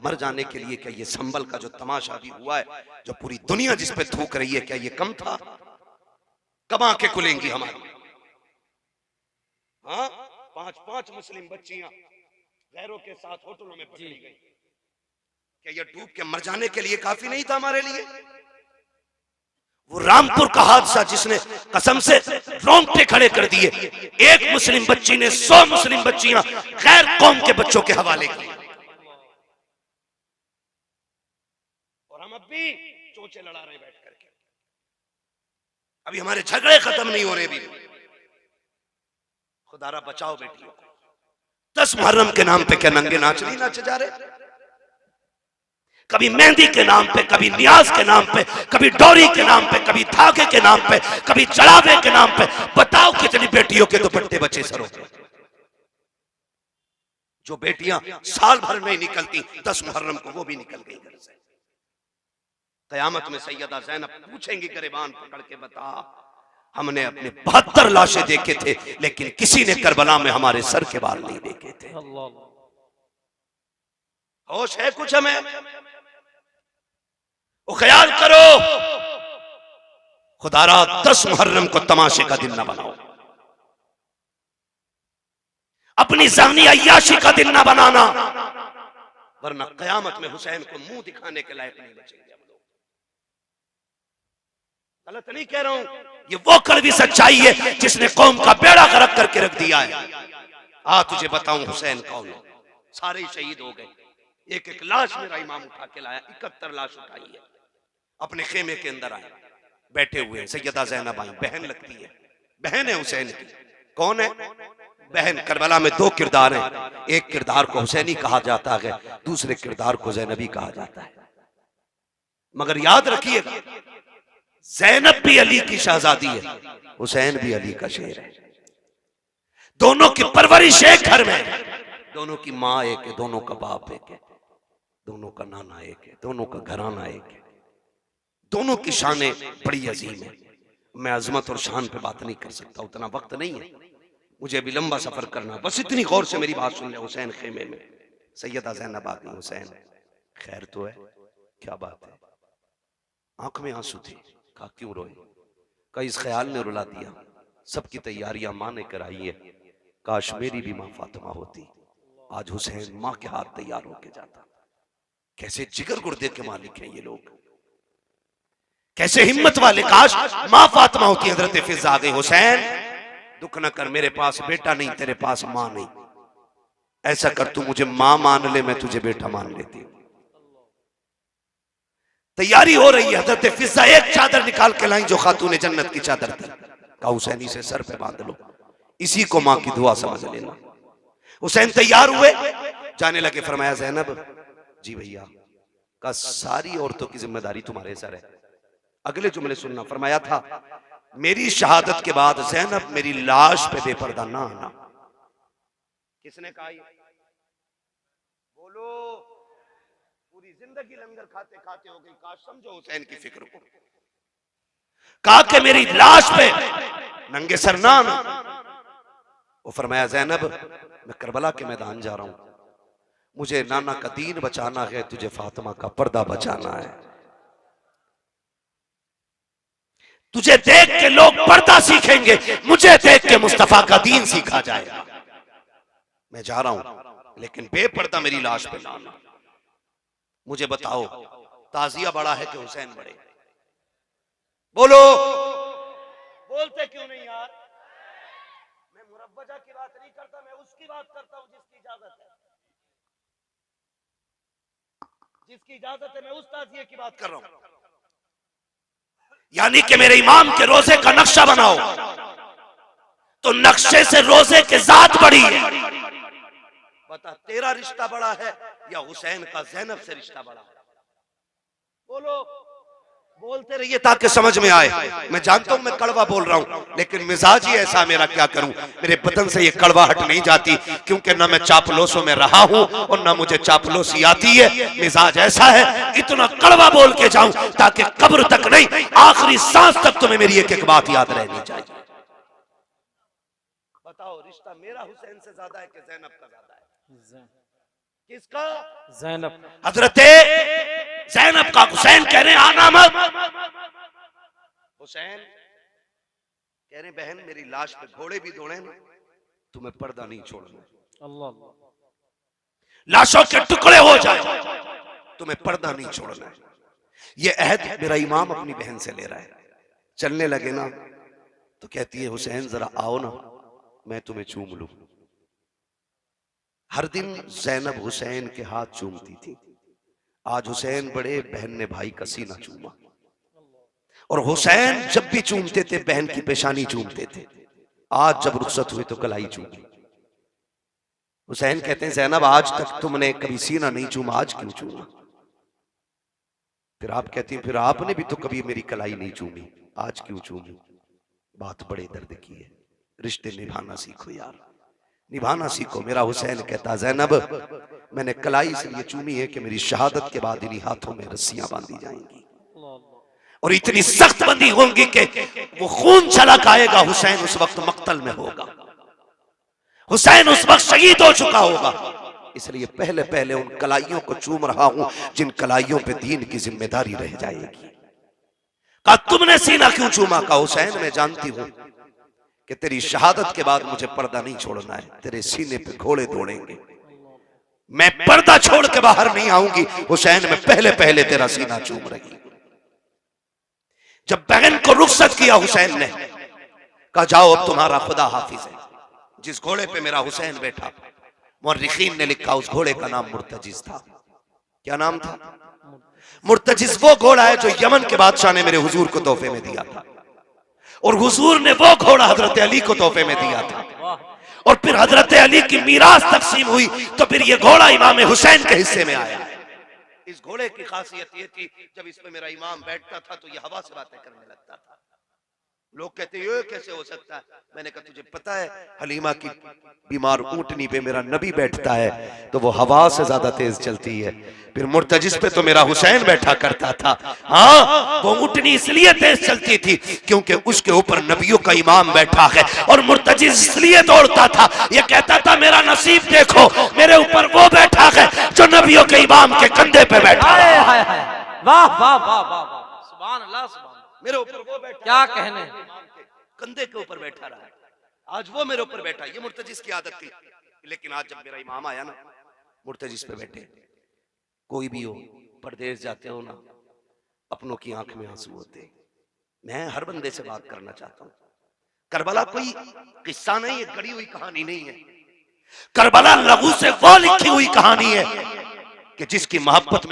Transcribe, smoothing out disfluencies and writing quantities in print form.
मर जाने के लिए क्या ये संबल का जो तमाशा भी हुआ है, जो पूरी दुनिया जिस पे थूक रही है, क्या ये कम था? कब आंखें खुलेंगी हमारी? हाँ, 5-5 मुस्लिम बच्चियां गैरों के साथ होटलों में पकड़ी गई। क्या ये डूब के मर जाने के लिए काफी नहीं था हमारे लिए? वो रामपुर का हादसा जिसने कसम से रोंगटे खड़े कर दिए, एक मुस्लिम बच्ची ने 100 मुस्लिम बच्चियां गैर कौम के बच्चों के हवाले की, और हम अब भी चोंचे लड़ा रहे बैठ करके। अभी हमारे झगड़े खत्म नहीं हो रहे भी। खुदारा बचाओ बेटियों को। 10 मुहर्रम के नाम पे क्या नंगे नाच नहीं नाचे जा रहे? कभी मेहंदी के नाम पे, कभी नियाज के नाम पे, कभी डोरी के नाम पे, कभी धागे के नाम पे, कभी चढ़ावे के नाम पे। बताओ कितनी बेटियों के दुपट्टे बचे सरों पे? जो बेटियां साल भर नहीं निकलती, 10 मुहर्रम को वो भी निकल गई घर से। कयामत में सैयदा ज़ैनब पूछेंगी गिरबान पकड़ के, बता हमने अपने 72 लाशें देखे थे, लेकिन किसी ने करबला में हमारे सर के बाल नहीं देखे थे। होश है कुछ हमें? वो ख्याल करो, खुदारा 10 मुहर्रम को तमाशे का दिन ना बनाओ, अपनी ज़हनी अय्याशी का दिन ना बनाना, वरना कयामत में हुसैन को मुंह दिखाने के लायक नहीं बचेंगे हम लोग। गलत नहीं कह रहा हूं, ये वो कड़वी सच्चाई है जिसने कौम का बेड़ा गर्क करके रख दिया है। आ तुझे बताऊं हुसैन कौन है? सारे शहीद हो गए, एक एक लाश मेरा इमाम उठा के लाया, 71 लाश उठाई है, अपने खेमे के अंदर आए, बैठे हुए हैं। सैयदा ज़ैनब आई, बहन लगती है, बहन है हुसैन की। कौन है बहन? करबला में 2 किरदार हैं, एक किरदार को हुसैनी कहा जाता है, दूसरे किरदार को ज़ैनबी कहा जाता है। मगर याद रखिएगा, ज़ैनब भी अली की शहजादी है, हुसैन भी अली का शेर है। दोनों की परवरिश एक घर में है, दोनों की माँ एक है, दोनों का बाप एक है, दोनों का नाना एक है, दोनों का घराना एक है, दोनों की शानें बड़ी अजीम है। मैं अजमत और शान पे बात नहीं कर सकता, उतना वक्त नहीं है, मुझे अभी लंबा सफर करना। बस इतनी गौर से मेरी बात सुन ले। हुसैन खेमे में, सैयदा ज़ैनब आ गई। हुसैन खैर तो है? क्या बात है? आंख में आंसू थे। कहा क्यों रोए? कहा इस ख्याल ने रुला दिया, सबकी तैयारियां मां ने कराई है, काश मेरी भी मां फातिमा होती, आज हुसैन मां के हाथ तैयार होके जाता। कैसे जिगर गुर्दे के मालिक हैं ये लोग, कैसे हिम्मत वाले। काश मां फातिमा होती। हजरत फिजा आ गई, हुसैन दुख न कर, मेरे पास बेटा नहीं, तेरे पास मां नहीं, ऐसा कर तू मुझे मां मान ले, मैं तुझे बेटा मान लेती। तैयारी हो रही है। हजरत फिजा एक चादर निकाल के लाई जो खातून जन्नत की चादर थी। कहा हुसैन इसे सर पे बांध लो, इसी को मां की दुआ समझ लेना। हुसैन तैयार हुए, जाने लगे। फरमाया ज़ैनब जी भैया, का सारी औरतों की जिम्मेदारी तुम्हारे सर है। अगले जुमले सुनना, फरमाया था मेरी शहादत के बाद ज़ैनब मेरी लाश पे बेपर्दा ना आना। किसने कहा ये? बोलो। पूरी जिंदगी लंगर खाते खाते हो गई, काश समझो हुसैन की फिक्र को। कहा कि मेरी लाश पे नंगे सर ना आना। वो फरमाया ज़ैनब मैं करबला के मैदान जा रहा हूं, मुझे नाना का दीन बचाना है, तुझे फातिमा का पर्दा बचाना है। तुझे देख के लोग पर्दा सीखेंगे, मुझे देख के मुस्तफा का दीन सीखा जाएगा। मैं जा रहा हूं, लेकिन बेपर्दा मेरी लाश पे लाना। मुझे बताओ ताजिया बड़ा है कि हुसैन बड़े? बोलो। बोलते क्यों नहीं यार? मैं मुरब्बजा की बात नहीं करता, मैं उसकी बात करता हूं जिसकी इजाजत है। जिसकी इजाजत है मैं उस ताजिए की बात कर रहा हूं। यानी कि मेरे इमाम के रोजे का नक्शा बनाओ तो नक्शे से रोजे के जात बड़ी है। बता तेरा रिश्ता बड़ा है या हुसैन का ज़ैनब से रिश्ता बड़ा है? बोलो। बोलते रहिए ताकि समझ में आए। मैं जानता हूं मैं कड़वा बोल रहा हूं, लेकिन मिजाज ही ऐसा मेरा, क्या करूं। मेरे बदन से ये कड़वाहट नहीं जाती, क्योंकि ना मैं चापलोसों में रहा हूं और ना मुझे चापलोसी आती है। मिजाज ऐसा है, इतना कड़वा बोल के जाऊं ताकि कब्र तक नहीं, आखिरी सांस तक तुम्हें मेरी एक एक बात याद रहनी चाहिए। बताओ रिश्ता मेरा हुसैन से ज्यादा है कि ज़ैनब का ज्यादा है? किसका? ज़ैनब। हजरत ज़ैनब का हुसैन कह रहे आना मत। हुसैन कह रहे बहन मेरी लाश पे घोड़े भी दौड़े ना, तुम्हें पर्दा नहीं छोड़ना। अल्लाह। लाशों के टुकड़े हो जाए, तुम्हें पर्दा नहीं छोड़ना है। ये अहद मेरा इमाम अपनी बहन से ले रहा है। चलने लगे ना तो कहती है हुसैन जरा आओ ना, मैं तुम्हें चूम लूं। हर दिन ज़ैनब हुसैन के हाथ चूमती थी। आज हुसैन बड़े, बहन ने भाई का सीना चूमा। और हुसैन जब भी चूमते थे बहन की पेशानी चूमते थे। आज जब रुखसत हुई तो कलाई चूमी। हुसैन कहते हैं ज़ैनब आज तक तुमने कभी सीना नहीं चूमा, आज क्यों चूमा? फिर आप कहती हैं फिर आपने भी तो कभी मेरी कलाई नहीं चूमी, आज क्यों चूमी? बात बड़े दर्द की है। रिश्ते निभाना सीखो यार, निभाना सीखो। मेरा हुसैन कहता ज़ैनब मैंने कलाई इसलिए चूमी है कि मेरी शहादत के बाद इन्हीं हाथों में रस्सियां बांधी जाएंगी और इतनी सख्त बंदी होंगी कि वो खून छलक आएगा। हुसैन उस वक्त मक्तल में होगा, हुसैन उस वक्त शहीद हो चुका होगा। इसलिए पहले पहले उन कलाइयों को चूम रहा हूं जिन कलाइयों पे दीन की जिम्मेदारी रह जाएगी। कहा तुमने सीना क्यों चूमा? का हुसैन मैं जानती हूं कि तेरी शहादत के बाद मुझे पर्दा नहीं छोड़ना है, तेरे सीने पे घोड़े दौड़ेंगे, मैं पर्दा छोड़ के बाहर नहीं आऊंगी। हुसैन मैं पहले पहले तेरा सीना चूम रही। जब बहन को रुखसत किया हुसैन ने कहा जाओ अब तुम्हारा खुदा हाफिज है। जिस घोड़े पे मेरा हुसैन बैठा, मुर्रिखीन ने लिखा उस घोड़े का नाम मुर्तजिज था। क्या नाम था? मुर्तजिज वो घोड़ा है जो यमन के बादशाह ने मेरे हुजूर को तोहफे में दिया था, और हुजूर ने वो घोड़ा हजरत अली को तोहफे में दिया था। और फिर हजरत अली की मीरास तकसीम हुई तो फिर ये घोड़ा इमाम हुसैन के हिस्से में आया। इस घोड़े की खासियत ये थी जब इसमें मेरा इमाम बैठता था तो ये हवा से बातें करने लगता था। लोग कहते हैं ये कैसे हो सकता है? मैंने कहा तुझे पता है हलीमा की बीमार ऊंटनी पे मेरा नबी बैठता है तो वो हवा से ज्यादा तेज चलती है। फिर मुर्तजिस पे तो मेरा हुसैन बैठा करता था। हाँ वो ऊंटनी इसलिए तेज चलती थी क्योंकि उसके ऊपर नबियों का इमाम बैठा है, और मुर्तजिस इसलिए दौड़ता था, ये कहता था मेरा नसीब देखो मेरे ऊपर वो बैठा है जो नबियों के इमाम के कंधे पे बैठा है। वाह वाह वाह वाह, सुभान अल्लाह, सुभान मेरे ऊपर वो बैठा, क्या कहने, कंधे के ऊपर बैठा रहा है। आज वो मेरे ऊपर बैठा, ये मुर्तजिस की आदत थी। लेकिन आज जब मेरा इमाम आया ना, मुर्तजिस पे बैठे। कोई भी हो, परदेश जाते हो ना, अपनों की आंख में आंसू होते। मैं हर बंदे से बात करना चाहता हूँ। करबला कोई किस्सा नहीं है, गढ़ी हुई कहानी नहीं है। करबला लहू से वो लिखी हुई कहानी है कि जिसकी मोहब्बत में